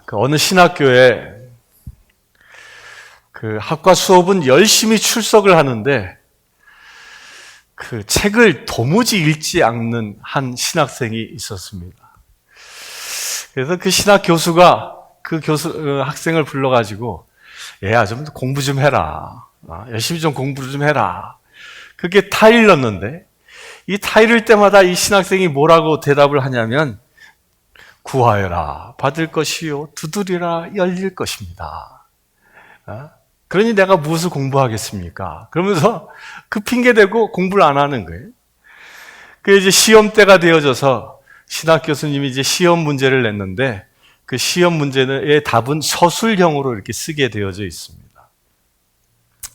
그 어느 신학교에 그 학과 수업은 열심히 출석을 하는데 그 책을 도무지 읽지 않는 한 신학생이 있었습니다. 그래서 그 신학 교수가 그 학생을 불러가지고 얘야 좀 공부 좀 해라. 열심히 좀 공부 좀 해라. 그게 타일렀는데 이 타일을 때마다 이 신학생이 뭐라고 대답을 하냐면 구하여라 받을 것이요 두드리라 열릴 것입니다. 그러니 내가 무엇을 공부하겠습니까? 그러면서 그 핑계 대고 공부를 안 하는 거예요. 그 이제 시험 때가 되어져서 신학 교수님이 이제 시험 문제를 냈는데 그 시험 문제의 답은 서술형으로 이렇게 쓰게 되어져 있습니다.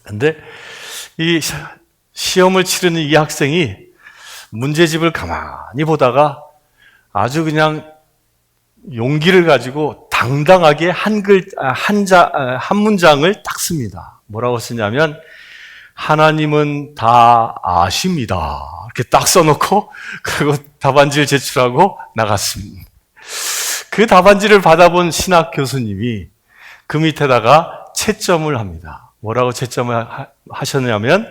근데 이 시험을 치르는 이 학생이 문제집을 가만히 보다가 아주 그냥 용기를 가지고 당당하게 한 문장을 딱 씁니다. 뭐라고 쓰냐면 하나님은 다 아십니다. 이렇게 딱 써놓고 그리고 답안지를 제출하고 나갔습니다. 그 답안지를 받아본 신학 교수님이 그 밑에다가 채점을 합니다. 뭐라고 채점을 하셨냐면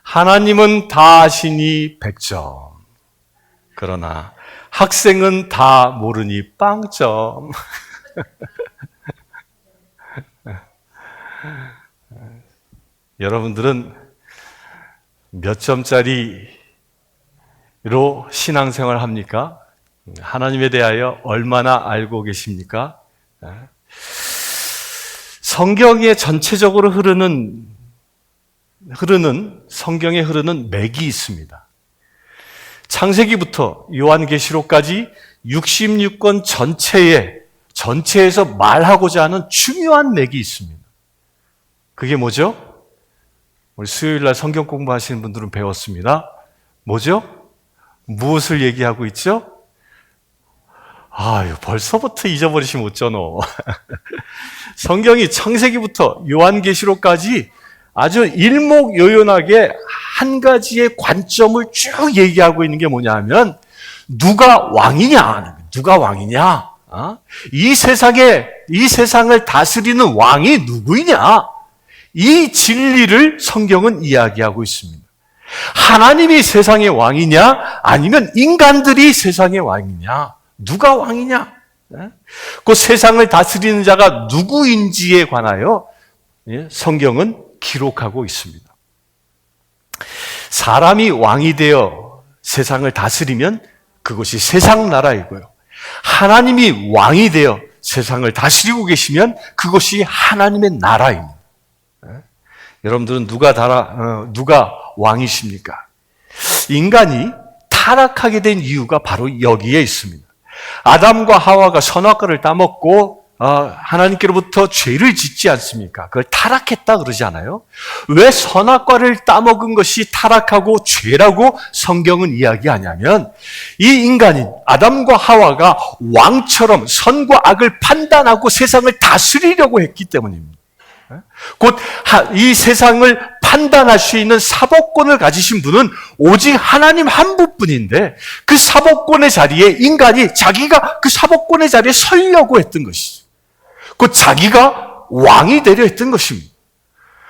하나님은 다 아시니 100점. 그러나 학생은 다 모르니 빵점. 여러분들은 몇 점짜리로 신앙생활 합니까? 하나님에 대하여 얼마나 알고 계십니까? 성경에 전체적으로 성경에 흐르는 맥이 있습니다. 창세기부터 요한계시록까지 66권 전체에서 말하고자 하는 중요한 맥이 있습니다. 그게 뭐죠? 우리 수요일날 성경 공부하시는 분들은 배웠습니다. 뭐죠? 무엇을 얘기하고 있죠? 아유, 벌써부터 잊어버리시면 어쩌노. 성경이 창세기부터 요한계시록까지 아주 일목요연하게 한 가지의 관점을 쭉 얘기하고 있는 게 뭐냐 하면 누가 왕이냐? 이 세상을 다스리는 왕이 누구이냐? 이 진리를 성경은 이야기하고 있습니다. 하나님이 세상의 왕이냐? 아니면 인간들이 세상의 왕이냐? 누가 왕이냐? 그 세상을 다스리는 자가 누구인지에 관하여 성경은 기록하고 있습니다. 사람이 왕이 되어 세상을 다스리면 그것이 세상 나라이고요. 하나님이 왕이 되어 세상을 다스리고 계시면 그것이 하나님의 나라입니다. 여러분들은 누가 왕이십니까? 인간이 타락하게 된 이유가 바로 여기에 있습니다. 아담과 하와가 선악과를 따먹고 하나님께로부터 죄를 짓지 않습니까? 그걸 타락했다 그러지 않아요? 왜 선악과를 따먹은 것이 타락하고 죄라고 성경은 이야기하냐면 이 인간인 아담과 하와가 왕처럼 선과 악을 판단하고 세상을 다스리려고 했기 때문입니다. 곧 이 세상을 판단할 수 있는 사법권을 가지신 분은 오직 하나님 한 분뿐인데 그 사법권의 자리에 인간이 자기가 그 사법권의 자리에 서려고 했던 것이죠. 곧 자기가 왕이 되려 했던 것입니다.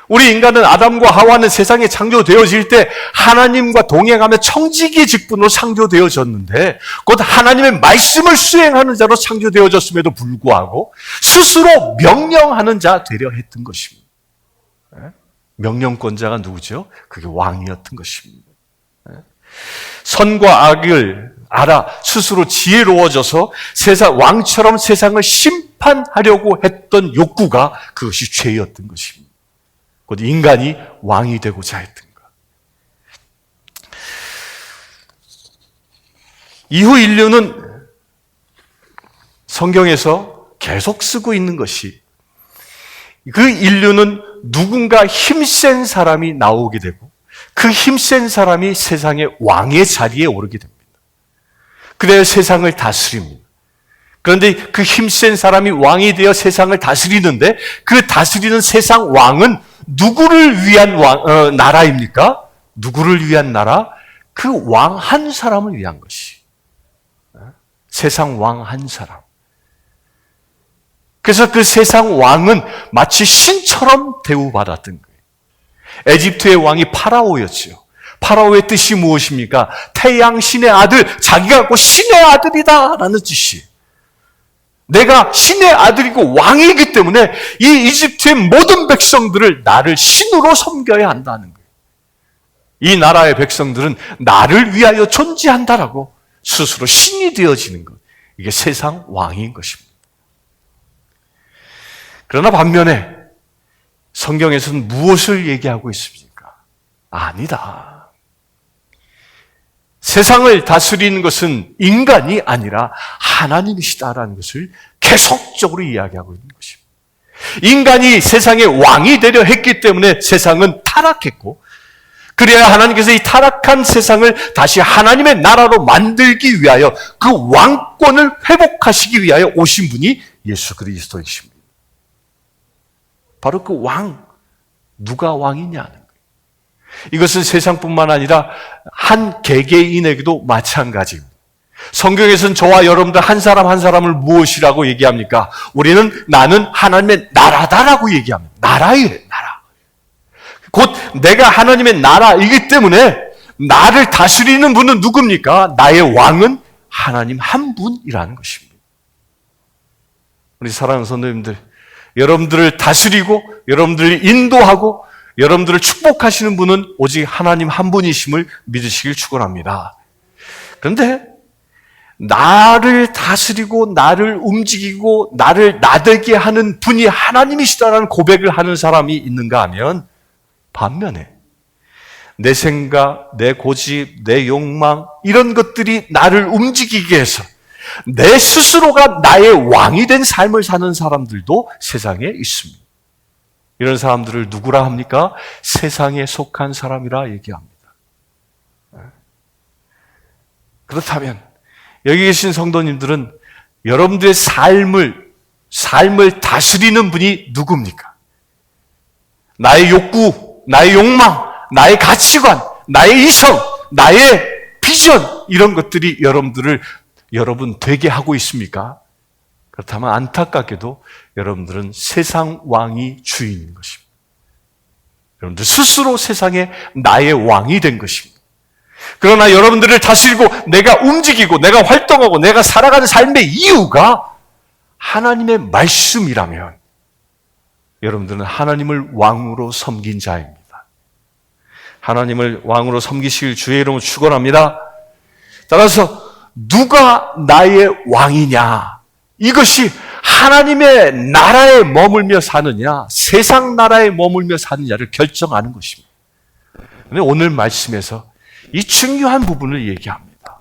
우리 인간은 아담과 하와는 세상에 창조되어질 때 하나님과 동행하며 청지기 직분으로 창조되어졌는데 곧 하나님의 말씀을 수행하는 자로 창조되어졌음에도 불구하고 스스로 명령하는 자 되려 했던 것입니다. 명령권자가 누구죠? 그게 왕이었던 것입니다. 선과 악을 알아 스스로 지혜로워져서 왕처럼 세상을 심판하려고 했던 욕구가 그것이 죄였던 것입니다. 곧 인간이 왕이 되고자 했던 것. 이후 인류는 성경에서 계속 쓰고 있는 것이 그 인류는 누군가 힘센 사람이 나오게 되고 그 힘센 사람이 세상의 왕의 자리에 오르게 됩니다. 그래야 세상을 다스립니다. 그런데 그 힘센 사람이 왕이 되어 세상을 다스리는데 그 다스리는 세상 왕은 누구를 위한 나라입니까? 누구를 위한 나라? 그 왕 한 사람을 위한 것이. 세상 왕 한 사람. 그래서 그 세상 왕은 마치 신처럼 대우받았던 거예요. 에집트의 왕이 파라오였지요. 파라오의 뜻이 무엇입니까? 태양신의 아들, 자기가 곧 신의 아들이다 라는 뜻이에요. 내가 신의 아들이고 왕이기 때문에 이 이집트의 모든 백성들을 나를 신으로 섬겨야 한다는 거예요. 이 나라의 백성들은 나를 위하여 존재한다라고 스스로 신이 되어지는 것. 이게 세상 왕인 것입니다. 그러나 반면에 성경에서는 무엇을 얘기하고 있습니까? 아니다. 세상을 다스리는 것은 인간이 아니라 하나님이시다라는 것을 계속적으로 이야기하고 있는 것입니다. 인간이 세상의 왕이 되려 했기 때문에 세상은 타락했고, 그래야 하나님께서 이 타락한 세상을 다시 하나님의 나라로 만들기 위하여 그 왕권을 회복하시기 위하여 오신 분이 예수 그리스도이십니다. 바로 그 왕, 누가 왕이냐는 거예요. 이것은 세상뿐만 아니라 한 개개인에게도 마찬가지입니다. 성경에서는 저와 여러분들 한 사람 한 사람을 무엇이라고 얘기합니까? 나는 하나님의 나라다라고 얘기합니다. 나라예요, 나라. 곧 내가 하나님의 나라이기 때문에 나를 다스리는 분은 누굽니까? 나의 왕은 하나님 한 분이라는 것입니다. 우리 사랑하는 성도님들, 여러분들을 다스리고 여러분들을 인도하고 여러분들을 축복하시는 분은 오직 하나님 한 분이심을 믿으시길 축원합니다. 그런데 나를 다스리고 나를 움직이고 나를 나되게 하는 분이 하나님이시다라는 고백을 하는 사람이 있는가 하면, 반면에 내 생각, 내 고집, 내 욕망 이런 것들이 나를 움직이게 해서 내 스스로가 나의 왕이 된 삶을 사는 사람들도 세상에 있습니다. 이런 사람들을 누구라 합니까? 세상에 속한 사람이라 얘기합니다. 그렇다면 여기 계신 성도님들은 여러분들의 삶을 다스리는 분이 누굽니까? 나의 욕구, 나의 욕망, 나의 가치관, 나의 이성, 나의 비전 이런 것들이 여러분 되게 하고 있습니까? 그렇다면 안타깝게도 여러분들은 세상 왕이 주인인 것입니다. 여러분들 스스로 세상에 나의 왕이 된 것입니다. 그러나 여러분들을 다스리고 내가 움직이고 내가 활동하고 내가 살아가는 삶의 이유가 하나님의 말씀이라면 여러분들은 하나님을 왕으로 섬긴 자입니다. 하나님을 왕으로 섬기실 주의 이름으로 축원합니다. 따라서 누가 나의 왕이냐? 이것이 하나님의 나라에 머물며 사느냐, 세상 나라에 머물며 사느냐를 결정하는 것입니다. 그런데 오늘 말씀에서 이 중요한 부분을 얘기합니다.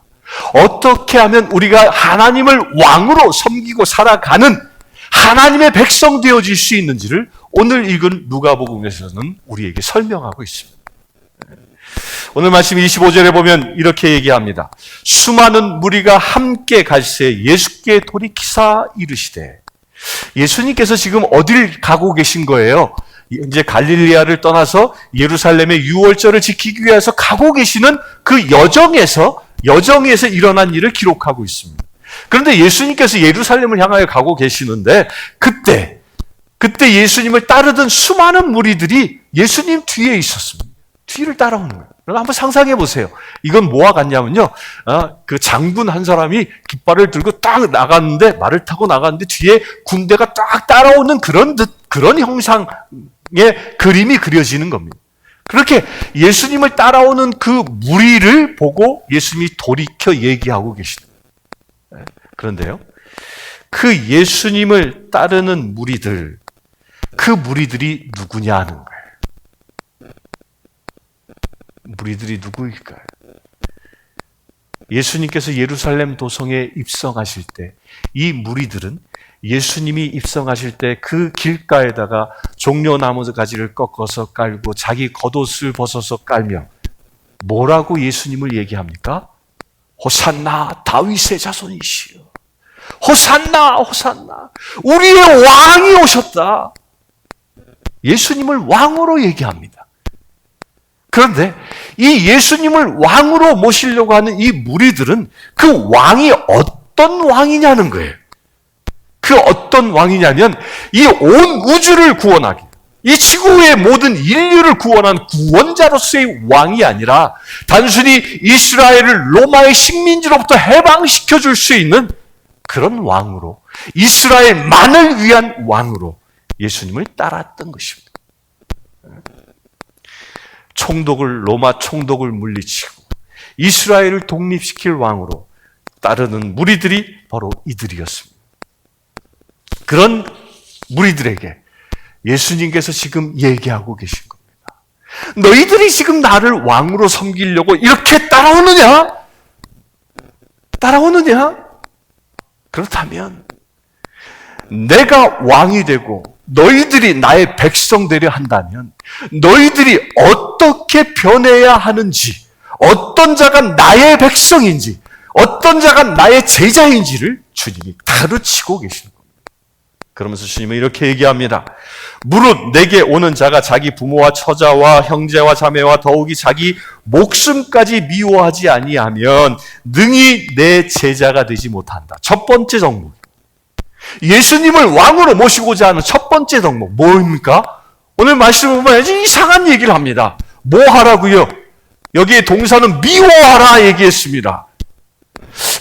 어떻게 하면 우리가 하나님을 왕으로 섬기고 살아가는 하나님의 백성 되어질 수 있는지를 오늘 읽은 누가복음에서는 우리에게 설명하고 있습니다. 오늘 말씀 25절에 보면 이렇게 얘기합니다. 수많은 무리가 함께 갈새 예수께 돌이키사 이르시되, 예수님께서 지금 어딜 가고 계신 거예요? 이제 갈릴리아를 떠나서 예루살렘의 유월절을 지키기 위해서 가고 계시는 그 여정에서 일어난 일을 기록하고 있습니다. 그런데 예수님께서 예루살렘을 향하여 가고 계시는데 그때 예수님을 따르던 수많은 무리들이 예수님 뒤에 있었습니다. 뒤를 따라오는 거예요. 한번 상상해 보세요. 이건 뭐와 같냐면요. 그 장군 한 사람이 깃발을 들고 딱 나갔는데, 말을 타고 나갔는데 뒤에 군대가 딱 따라오는 그런 형상의 그림이 그려지는 겁니다. 그렇게 예수님을 따라오는 그 무리를 보고 예수님이 돌이켜 얘기하고 계시는 거예요. 그런데요, 그 예수님을 따르는 무리들, 그 무리들이 누구냐 하는 거예요. 무리들이 누구일까요? 예수님께서 예루살렘 도성에 입성하실 때 이 무리들은 예수님이 입성하실 때 그 길가에다가 종려나무 가지를 꺾어서 깔고 자기 겉옷을 벗어서 깔며 뭐라고 예수님을 얘기합니까? 호산나 다윗의 자손이시여, 호산나 호산나, 우리의 왕이 오셨다. 예수님을 왕으로 얘기합니다. 그런데 이 예수님을 왕으로 모시려고 하는 이 무리들은 그 왕이 어떤 왕이냐는 거예요. 그 어떤 왕이냐면 이 온 우주를 구원하기, 이 지구의 모든 인류를 구원한 구원자로서의 왕이 아니라 단순히 이스라엘을 로마의 식민지로부터 해방시켜 줄 수 있는 그런 왕으로, 이스라엘만을 위한 왕으로 예수님을 따랐던 것입니다. 로마 총독을 물리치고 이스라엘을 독립시킬 왕으로 따르는 무리들이 바로 이들이었습니다. 그런 무리들에게 예수님께서 지금 얘기하고 계신 겁니다. 너희들이 지금 나를 왕으로 섬기려고 이렇게 따라오느냐? 그렇다면 내가 왕이 되고 너희들이 나의 백성 되려 한다면 너희들이 어떻게 변해야 하는지, 어떤 자가 나의 백성인지, 어떤 자가 나의 제자인지를 주님이 가르치고 계시는 겁니다. 그러면서 주님은 이렇게 얘기합니다. 무릇 내게 오는 자가 자기 부모와 처자와 형제와 자매와 더욱이 자기 목숨까지 미워하지 아니하면 능히 내 제자가 되지 못한다. 첫 번째 덕목. 예수님을 왕으로 모시고자 하는 첫 번째 덕목 뭐입니까? 오늘 말씀을 보면 이상한 얘기를 합니다. 뭐 하라고요? 여기에 동사는 미워하라 얘기했습니다.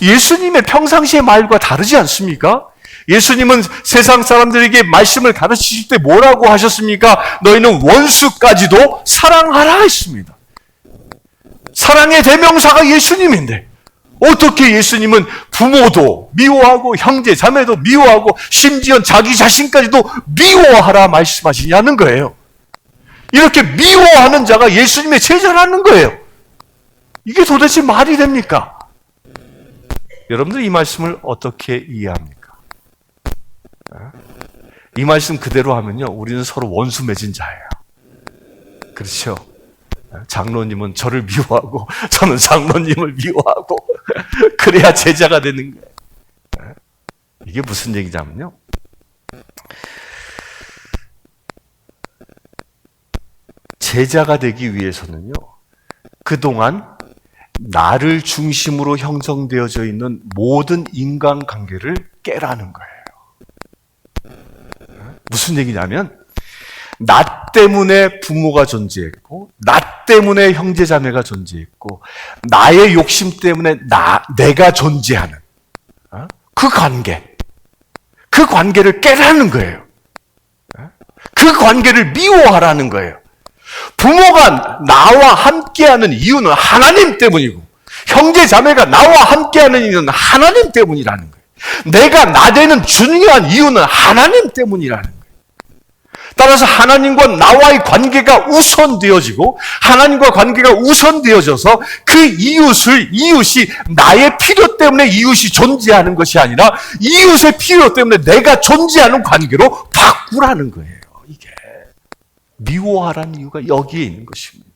예수님의 평상시의 말과 다르지 않습니까? 예수님은 세상 사람들에게 말씀을 가르치실 때 뭐라고 하셨습니까? 너희는 원수까지도 사랑하라 했습니다. 사랑의 대명사가 예수님인데 어떻게 예수님은 부모도 미워하고 형제, 자매도 미워하고 심지어 자기 자신까지도 미워하라 말씀하시냐는 거예요. 이렇게 미워하는 자가 예수님의 제자라는 거예요. 이게 도대체 말이 됩니까? 여러분들 이 말씀을 어떻게 이해합니까? 이 말씀 그대로 하면요, 우리는 서로 원수 맺은 자예요. 그렇죠? 장로님은 저를 미워하고 저는 장로님을 미워하고 그래야 제자가 되는 거예요. 이게 무슨 얘기냐면요, 제자가 되기 위해서는요, 그동안 나를 중심으로 형성되어져 있는 모든 인간관계를 깨라는 거예요. 무슨 얘기냐면 나 때문에 부모가 존재했고, 나 때문에 형제자매가 존재했고, 나의 욕심 때문에 내가 존재하는 그 관계를 깨라는 거예요. 그 관계를 미워하라는 거예요. 부모가 나와 함께하는 이유는 하나님 때문이고, 형제자매가 나와 함께하는 이유는 하나님 때문이라는 거예요. 내가 나 되는 중요한 이유는 하나님 때문이라는 거예요. 따라서 하나님과 나와의 관계가 우선되어지고, 하나님과 관계가 우선되어져서 그 이웃이 나의 필요 때문에 이웃이 존재하는 것이 아니라 이웃의 필요 때문에 내가 존재하는 관계로 바꾸라는 거예요. 이게 미워하라는 이유가 여기에 있는 것입니다.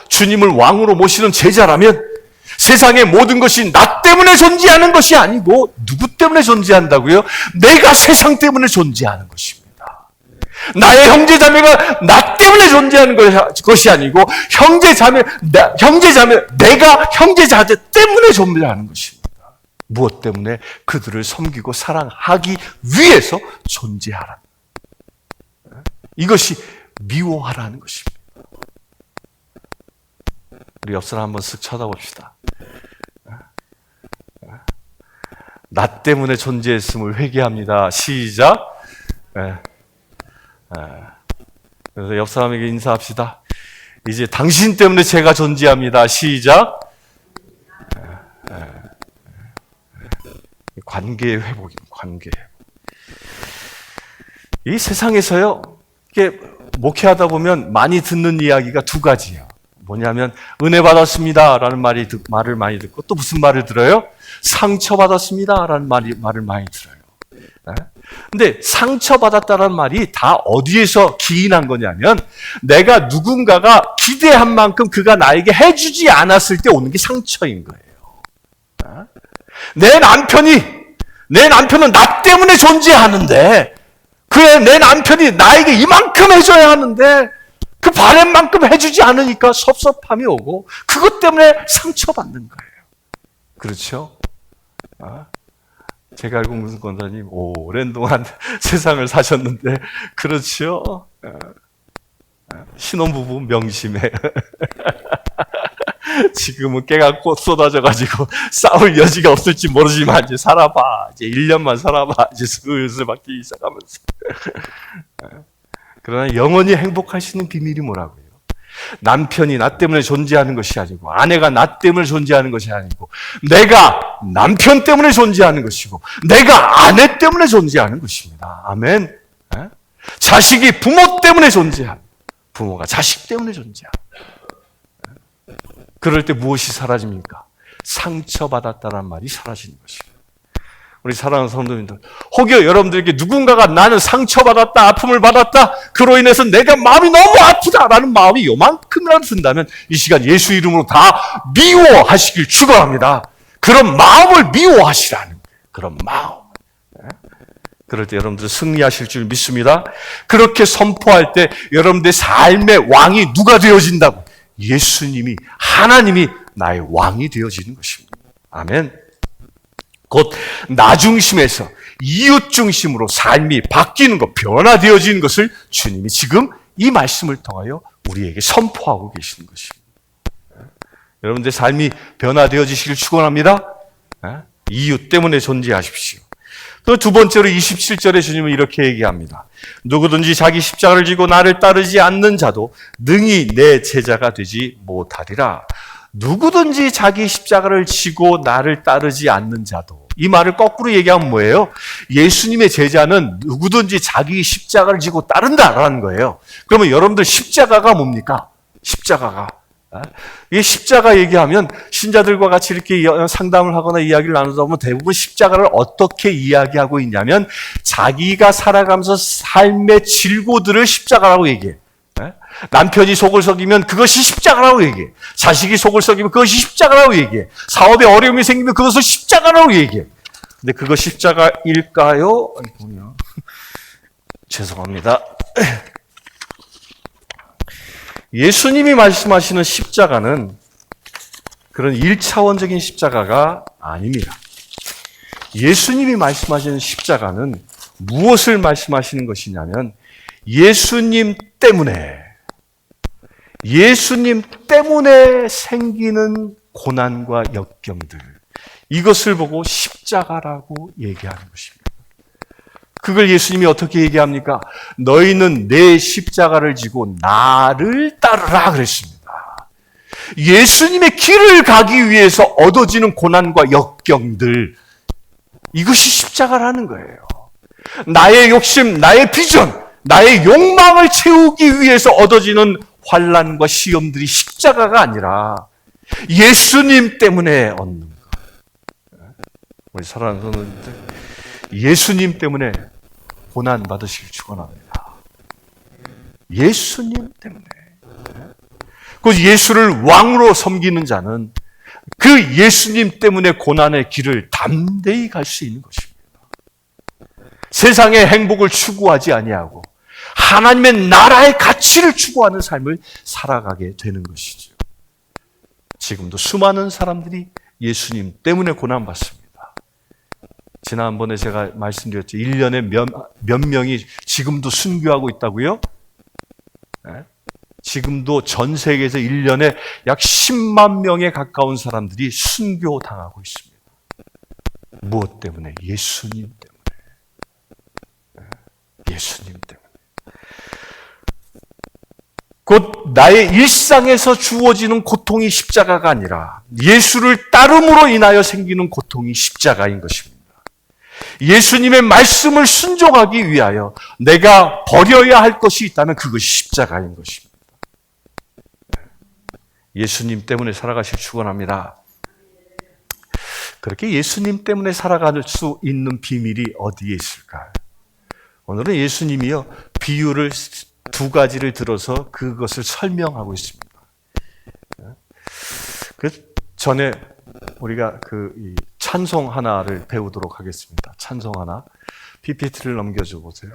주님을 왕으로 모시는 제자라면 세상의 모든 것이 나 때문에 존재하는 것이 아니고 누구 때문에 존재한다고요? 내가 세상 때문에 존재하는 것입니다. 나의 형제자매가 나 때문에 존재하는 것이 아니고 내가 형제자매 때문에 존재하는 것입니다. 무엇 때문에? 그들을 섬기고 사랑하기 위해서 존재하라. 이것이 미워하라는 것입니다. 우리 옆 사람 한번 쓱 쳐다봅시다. 나 때문에 존재했음을 회개합니다. 시작. 그래서 옆 사람에게 인사합시다. 이제 당신 때문에 제가 존재합니다. 시작. 관계의 회복입니다. 관계. 이 세상에서요, 이게 목회하다 보면 많이 듣는 이야기가 두 가지예요. 뭐냐면 은혜 받았습니다라는 말을 많이 듣고, 또 무슨 말을 들어요? 상처받았습니다라는 말을 많이 들어요. 근데 상처받았다라는 말이 다 어디에서 기인한 거냐면, 내가 누군가가 기대한 만큼 그가 나에게 해주지 않았을 때 오는 게 상처인 거예요. 내 남편은 나 때문에 존재하는데, 그래, 내 남편이 나에게 이만큼 해줘야 하는데 그 바램만큼 해주지 않으니까 섭섭함이 오고, 그것 때문에 상처받는 거예요. 그렇죠? 제가 알고 무슨 권사님 오랜 동안 세상을 사셨는데 그렇지요? 신혼부부 명심해. 지금은 깨가 곧 쏟아져가지고 싸울 여지가 없을지 모르지만 이제 살아봐. 이제 1년만 살아봐. 이제 슬슬 바뀌기 시작하면서. 그러나 영원히 행복할 수 있는 비밀이 뭐라고요? 남편이 나 때문에 존재하는 것이 아니고, 아내가 나 때문에 존재하는 것이 아니고, 내가 남편 때문에 존재하는 것이고, 내가 아내 때문에 존재하는 것입니다. 아멘. 자식이 부모 때문에 존재하는, 부모가 자식 때문에 존재하는. 그럴 때 무엇이 사라집니까? 상처받았다는 말이 사라지는 것입니다. 우리 사랑하는 성도님들, 혹여 여러분들에게 누군가가 나는 상처받았다, 아픔을 받았다, 그로 인해서 내가 마음이 너무 아프다라는 마음이 요만큼이라도 든다면 이 시간 예수 이름으로 다 미워하시길 축원합니다. 그런 마음을 미워하시라는 그런 마음. 그럴 때 여러분들 승리하실 줄 믿습니다. 그렇게 선포할 때 여러분들의 삶의 왕이 누가 되어진다고? 예수님이, 하나님이 나의 왕이 되어지는 것입니다. 아멘. 곧 나 중심에서 이웃 중심으로 삶이 바뀌는 것, 변화되어지는 것을 주님이 지금 이 말씀을 통하여 우리에게 선포하고 계시는 것입니다. 여러분들의 삶이 변화되어지시길 축원합니다. 이웃 때문에 존재하십시오. 또 두 번째로 27절에 주님은 이렇게 얘기합니다. 누구든지 자기 십자가를 지고 나를 따르지 않는 자도 능히 내 제자가 되지 못하리라. 누구든지 자기 십자가를 지고 나를 따르지 않는 자도. 이 말을 거꾸로 얘기하면 뭐예요? 예수님의 제자는 누구든지 자기 십자가를 지고 따른다라는 거예요. 그러면 여러분들 십자가가 뭡니까? 십자가가. 이 십자가 얘기하면 신자들과 같이 이렇게 상담을 하거나 이야기를 나누다 보면 대부분 십자가를 어떻게 이야기하고 있냐면 자기가 살아가면서 삶의 질고들을 십자가라고 얘기해. 남편이 속을 썩이면 그것이 십자가라고 얘기해. 자식이 속을 썩이면 그것이 십자가라고 얘기해. 사업에 어려움이 생기면 그것을 십자가라고 얘기해. 근데 그거 십자가일까요? 아이고요. 죄송합니다. 예수님이 말씀하시는 십자가는 그런 1차원적인 십자가가 아닙니다. 예수님이 말씀하시는 십자가는 무엇을 말씀하시는 것이냐면 예수님 때문에 생기는 고난과 역경들, 이것을 보고 십자가라고 얘기하는 것입니다. 그걸 예수님이 어떻게 얘기합니까? 너희는 내 십자가를 지고 나를 따르라 그랬습니다. 예수님의 길을 가기 위해서 얻어지는 고난과 역경들, 이것이 십자가라는 거예요. 나의 욕심, 나의 비전, 나의 욕망을 채우기 위해서 얻어지는 환난과 시험들이 십자가가 아니라 예수님 때문에 얻는 것. 우리 사랑하는 성도님들, 예수님 때문에 고난 받으시길 축원합니다. 예수님 때문에. 그 예수를 왕으로 섬기는 자는 그 예수님 때문에 고난의 길을 담대히 갈 수 있는 것입니다. 세상의 행복을 추구하지 아니하고 하나님의 나라의 가치를 추구하는 삶을 살아가게 되는 것이죠. 지금도 수많은 사람들이 예수님 때문에 고난받습니다. 지난번에 제가 말씀드렸죠. 1년에 몇 명이 지금도 순교하고 있다고요? 네? 지금도 전 세계에서 1년에 약 10만 명에 가까운 사람들이 순교당하고 있습니다. 무엇 때문에? 예수님 때문에. 예수님 때문에. 곧 나의 일상에서 주어지는 고통이 십자가가 아니라 예수를 따름으로 인하여 생기는 고통이 십자가인 것입니다. 예수님의 말씀을 순종하기 위하여 내가 버려야 할 것이 있다면 그것이 십자가인 것입니다. 예수님 때문에 살아가실 축원합니다. 그렇게 예수님 때문에 살아갈 수 있는 비밀이 어디에 있을까요? 오늘은 예수님이요, 비유를 두 가지를 들어서 그것을 설명하고 있습니다. 그 전에 우리가 이 찬송 하나를 배우도록 하겠습니다. 찬송 하나. PPT를 넘겨줘 보세요.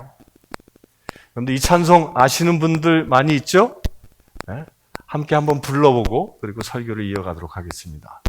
그런데 이 찬송 아시는 분들 많이 있죠? 네? 함께 한번 불러보고 그리고 설교를 이어가도록 하겠습니다.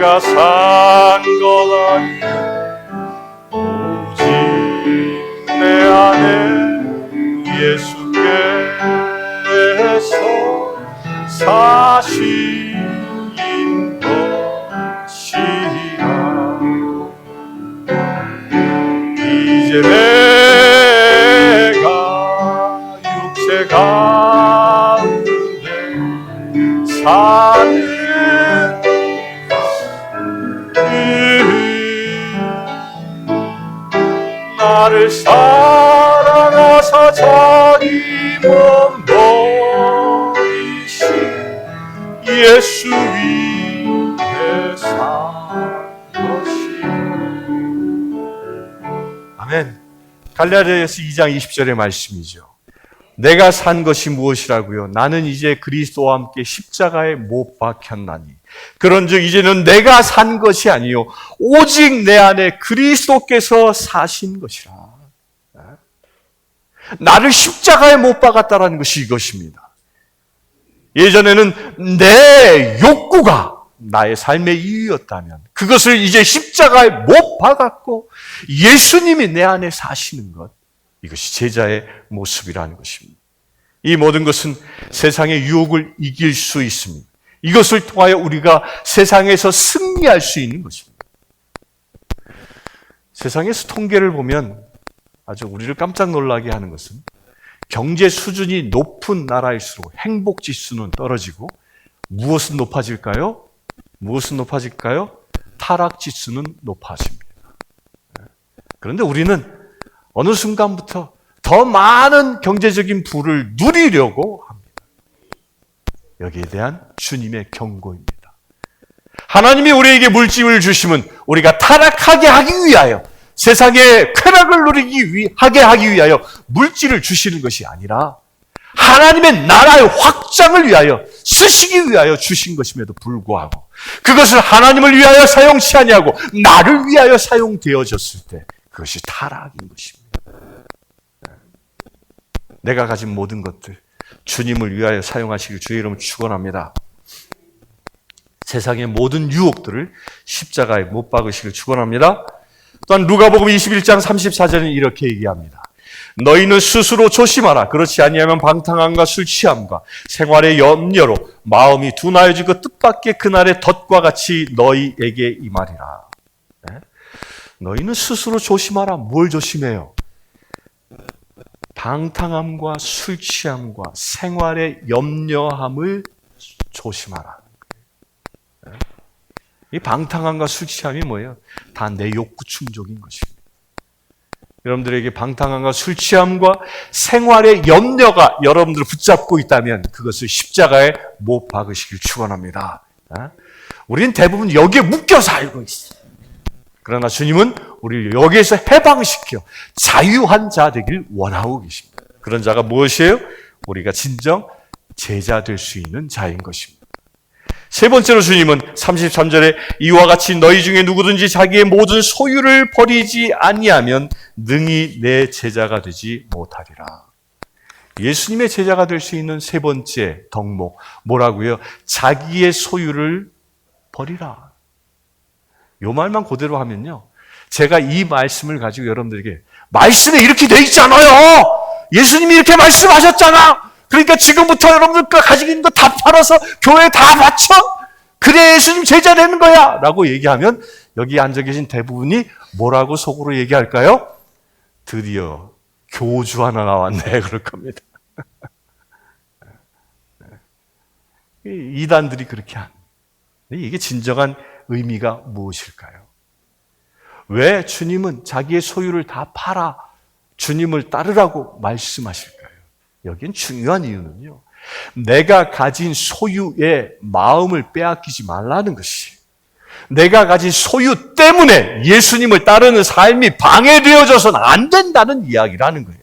내가 산 것 아니요 오직 내 안에 예수께서 사신 것이라. 이제 내가 육체 가운데 사는 나를 사랑하사 자기 몸 버리신 예수 위에 산 것이. 아멘. 갈라디아서 2장 20절의 말씀이죠. 내가 산 것이 무엇이라고요? 나는 이제 그리스도와 함께 십자가에 못 박혔나니 그런즉 이제는 내가 산 것이 아니요 오직 내 안에 그리스도께서 사신 것이라. 나를 십자가에 못 박았다라는 것이 이것입니다. 예전에는 내 욕구가 나의 삶의 이유였다면 그것을 이제 십자가에 못 박았고 예수님이 내 안에 사시는 것, 이것이 제자의 모습이라는 것입니다. 이 모든 것은 세상의 유혹을 이길 수 있습니다. 이것을 통하여 우리가 세상에서 승리할 수 있는 것입니다. 세상에서 통계를 보면 아주 우리를 깜짝 놀라게 하는 것은 경제 수준이 높은 나라일수록 행복 지수는 떨어지고 무엇은 높아질까요? 무엇은 높아질까요? 타락 지수는 높아집니다. 그런데 우리는 어느 순간부터 더 많은 경제적인 부를 누리려고 합니다. 여기에 대한 주님의 경고입니다. 하나님이 우리에게 물질을 주심은 우리가 타락하게 하기 위하여, 세상의 쾌락을 하게 하기 위하여 물질을 주시는 것이 아니라 하나님의 나라의 확장을 위하여 쓰시기 위하여 주신 것임에도 불구하고 그것을 하나님을 위하여 사용치 아니하고 나를 위하여 사용되어졌을 때 그것이 타락인 것입니다. 내가 가진 모든 것들 주님을 위하여 사용하시길 주의 이름으로 축원합니다. 세상의 모든 유혹들을 십자가에 못 박으시길 축원합니다. 또한 누가복음 21장 34절은 이렇게 얘기합니다. 너희는 스스로 조심하라. 그렇지 아니하면 방탕함과 술 취함과 생활의 염려로 마음이 둔하여지고 뜻밖의 그날의 덫과 같이 너희에게 임하리라. 네? 너희는 스스로 조심하라. 뭘 조심해요? 방탕함과 술 취함과 생활의 염려함을 조심하라. 네? 이 방탕함과 술 취함이 뭐예요? 다 내 욕구 충족인 것입니다. 여러분들에게 방탕함과 술 취함과 생활의 염려가 여러분들을 붙잡고 있다면 그것을 십자가에 못 박으시길 축원합니다. 우리는 대부분 여기에 묶여 살고 있어요. 그러나 주님은 우리를 여기에서 해방시켜 자유한 자 되길 원하고 계십니다. 그런 자가 무엇이에요? 우리가 진정 제자 될 수 있는 자인 것입니다. 세 번째로 주님은 33절에 이와 같이 너희 중에 누구든지 자기의 모든 소유를 버리지 아니하면 능히 내 제자가 되지 못하리라. 예수님의 제자가 될 수 있는 세 번째 덕목 뭐라고요? 자기의 소유를 버리라. 요 말만 그대로 하면요, 제가 이 말씀을 가지고 여러분들에게 말씀에 이렇게 돼 있잖아요. 예수님이 이렇게 말씀하셨잖아. 그러니까 지금부터 여러분들 가지고 있는 거 다 팔아서 교회에 다 바쳐. 그래 예수님 제자 되는 거야 라고 얘기하면 여기 앉아 계신 대부분이 뭐라고 속으로 얘기할까요? 드디어 교주 하나 나왔네 그럴 겁니다. 이단들이 그렇게 하는. 이게 진정한 의미가 무엇일까요? 왜 주님은 자기의 소유를 다 팔아 주님을 따르라고 말씀하실까요? 여긴 중요한 이유는요, 내가 가진 소유의 마음을 빼앗기지 말라는 것이, 내가 가진 소유 때문에 예수님을 따르는 삶이 방해되어져서는 안 된다는 이야기라는 거예요.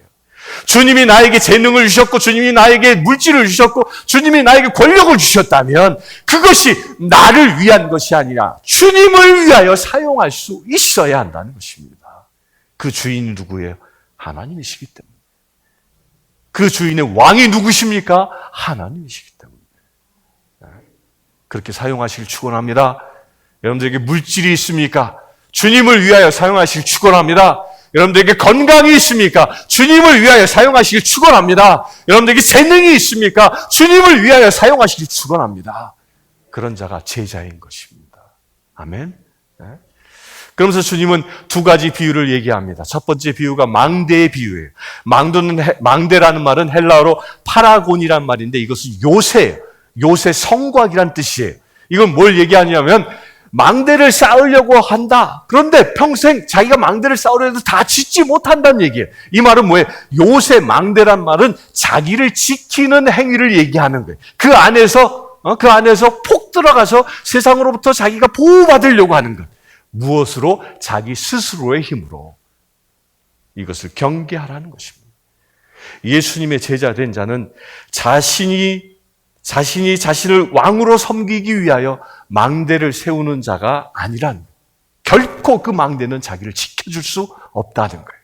주님이 나에게 재능을 주셨고 주님이 나에게 물질을 주셨고 주님이 나에게 권력을 주셨다면 그것이 나를 위한 것이 아니라 주님을 위하여 사용할 수 있어야 한다는 것입니다. 그 주인이 누구예요? 하나님이시기 때문에. 그 주인의 왕이 누구십니까? 하나님이시기 때문에. 그렇게 사용하시길 축원합니다. 여러분들에게 물질이 있습니까? 주님을 위하여 사용하시길 축원합니다. 여러분들에게 건강이 있습니까? 주님을 위하여 사용하시길 축원합니다. 여러분들에게 재능이 있습니까? 주님을 위하여 사용하시길 축원합니다. 그런 자가 제자인 것입니다. 아멘. 네? 그러면서 주님은 두 가지 비유를 얘기합니다. 첫 번째 비유가 망대의 비유예요. 망대라는 말은 헬라어로 파라곤이란 말인데 이것은 요새예요. 요새 성곽이란 뜻이에요. 이건 뭘 얘기하냐면 망대를 쌓으려고 한다. 그런데 평생 자기가 망대를 쌓으려 해도 다 짓지 못한다는 얘기예요. 이 말은 뭐예요? 요새 망대란 말은 자기를 지키는 행위를 얘기하는 거예요. 그 안에서 폭 들어가서 세상으로부터 자기가 보호받으려고 하는 것. 무엇으로? 자기 스스로의 힘으로. 이것을 경계하라는 것입니다. 예수님의 제자 된 자는 자신이 자신을 왕으로 섬기기 위하여 망대를 세우는 자가 아니란, 결코 그 망대는 자기를 지켜줄 수 없다는 거예요.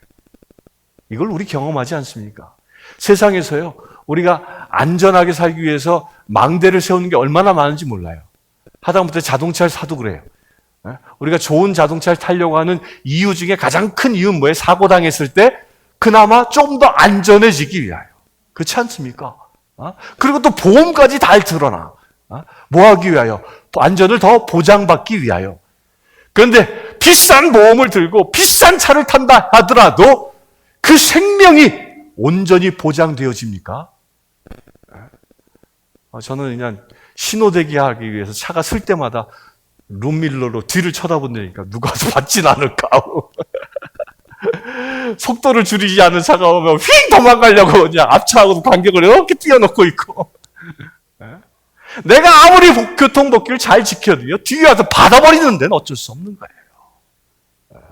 이걸 우리 경험하지 않습니까? 세상에서요, 우리가 안전하게 살기 위해서 망대를 세우는 게 얼마나 많은지 몰라요. 하다못해 자동차를 사도 그래요. 우리가 좋은 자동차를 타려고 하는 이유 중에 가장 큰 이유는 뭐예요? 사고 당했을 때 그나마 좀 더 안전해지기 위하여. 그렇지 않습니까? 그리고 또 보험까지 다 들어놔. 뭐 하기 위하여? 안전을 더 보장받기 위하여. 그런데 비싼 보험을 들고 비싼 차를 탄다 하더라도 그 생명이 온전히 보장되어집니까? 저는 그냥 신호대기 하기 위해서 차가 쓸 때마다 룸밀러로 뒤를 쳐다본다니까 누가 와서 받진 않을까 하고. 속도를 줄이지 않은 차가 오면 휙 도망가려고 그냥 앞차하고도 간격을 이렇게 띄워놓고 있고. 내가 아무리 교통법규를 잘 지켜도요, 뒤에 와서 받아버리는 데는 어쩔 수 없는 거예요.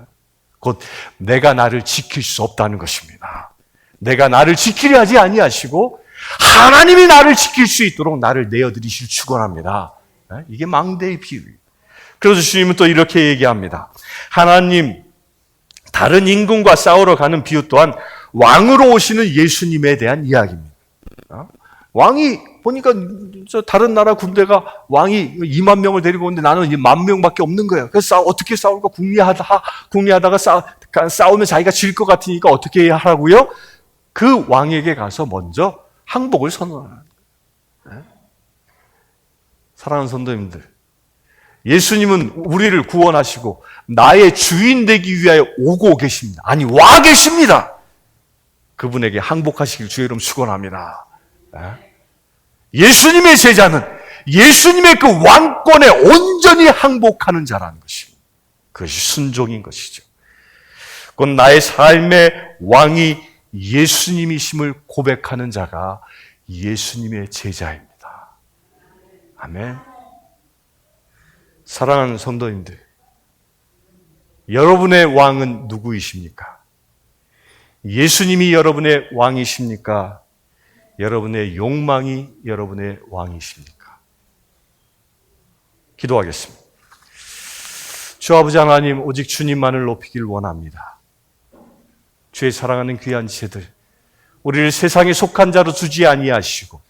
곧 내가 나를 지킬 수 없다는 것입니다. 내가 나를 지키려 하지 아니하시고 하나님이 나를 지킬 수 있도록 나를 내어드리실 축원합니다. 이게 망대의 비유예요. 그래서 주님은 또 이렇게 얘기합니다. 하나님, 다른 임금과 싸우러 가는 비유 또한 왕으로 오시는 예수님에 대한 이야기입니다. 왕이 보니까 저 다른 나라 군대가 왕이 2만 명을 데리고 오는데 나는 10,000명밖에 없는 거예요. 그래서 어떻게 싸울까 궁리하다가 싸우면 자기가 질 것 같으니까 어떻게 해야 하라고요? 그 왕에게 가서 먼저 항복을 선언하는 거예요. 사랑하는 성도님들, 예수님은 우리를 구원하시고 나의 주인 되기 위하여 오고 계십니다. 아니, 와 계십니다. 그분에게 항복하시길 주의 이름 축원합니다. 예수님의 제자는 예수님의 그 왕권에 온전히 항복하는 자라는 것입니다. 그것이 순종인 것이죠. 곧 나의 삶의 왕이 예수님이심을 고백하는 자가 예수님의 제자입니다. 아멘. 사랑하는 성도님들, 여러분의 왕은 누구이십니까? 예수님이 여러분의 왕이십니까? 여러분의 욕망이 여러분의 왕이십니까? 기도하겠습니다. 주 아버지 하나님, 오직 주님만을 높이길 원합니다. 주의 사랑하는 귀한 지체들, 우리를 세상에 속한 자로 두지 아니하시고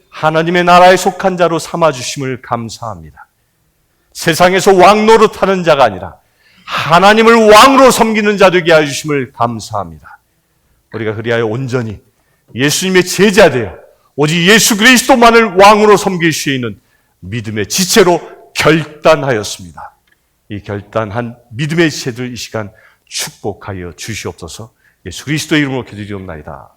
하나님의 나라에 속한 자로 삼아주심을 감사합니다. 세상에서 왕 노릇하는 자가 아니라 하나님을 왕으로 섬기는 자 되게 해주심을 감사합니다. 우리가 그리하여 온전히 예수님의 제자 되어 오직 예수 그리스도만을 왕으로 섬길 수 있는 믿음의 지체로 결단하였습니다. 이 결단한 믿음의 지체들 이 시간 축복하여 주시옵소서. 예수 그리스도의 이름으로 기도드리옵나이다.